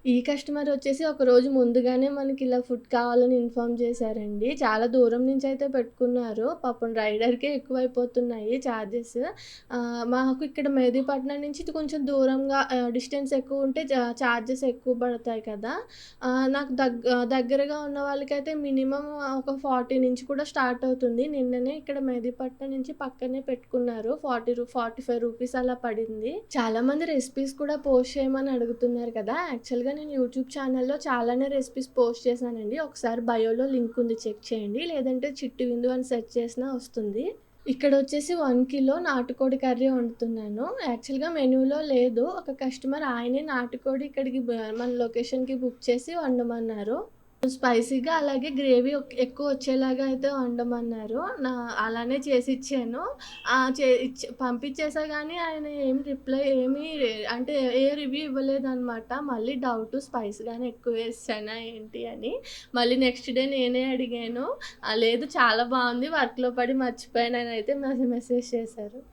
ఈ కస్టమర్ వచ్చేసి ఒకరోజు ముందుగానే మనకిలా ఫుడ్ కావాలని ఇన్ఫార్మ్ చేశారండి. చాలా దూరం నుంచయితే పెట్టుకున్నారు. పాపం రైడర్‌కే ఎక్కువైపోతున్నాయి చార్జెస్. మాకు ఇక్కడ మెహదీపట్నం నుంచి ఇది కొంచెం దూరంగా డిస్టెన్స్ ఎక్కువుంటే చార్జెస్ ఎక్కువ పడతాయి కదా! నాకు దగ్గరగా ఉన్న వాళ్ళకైతే మినిమమ్ ఒక 40 నుంచి కూడా స్టార్ట్ అవుతుంది. నిన్ననే ఇక్కడ మెహదీపట్నం నుంచి పక్కనే పెట్టుకున్నారు. 45 రూపీస్ అలా పడింది. చాలామంది రెసిపీస్ కూడా పోస్ట్ చేయమని అడుగుతున్నారు కదా! యాక్చువల్‌గా నేను యూట్యూబ్ ఛానల్‌లో చాలానే రెసిపీస్ పోస్ట్ చేశానండి. ఒకసారి బయోలో లింక్ ఉంది చెక్ చేయండి. లేదంటే చిట్టి విందు అని సెర్చ్ చేసినా వస్తుంది. ఇక్కడొచ్చేసి 1 కిలో నాటుకోడి కర్రీ వండుతున్నాను. యాక్చువల్‌గా మెనూలో లేదు. ఒక కస్టమర్ ఆయనే నాటుకోడి ఇక్కడికి మన లొకేషన్‌కి బుక్ చేసి వండమన్నారు. స్పైసీగా అలాగే గ్రేవీ ఎక్కువొచ్చేలాగా అయితే వండమన్నారు. అలానే చేసిచ్చాను. పంపించేసా గానీ ఆయన ఏం రిప్లై అంటే ఏ రివ్యూ ఇవ్వలేదనమాట. మళ్ళీ డౌటు స్పైసీగానే ఎక్కువేశానా ఏంటి అని. మళ్ళీ నెక్స్ట్ డే నేనే అడిగాను. లేదు చాలా బావుంది. వర్క్‌లో పడి మర్చిపోయాననయితే మెసేజ్ చేశారు.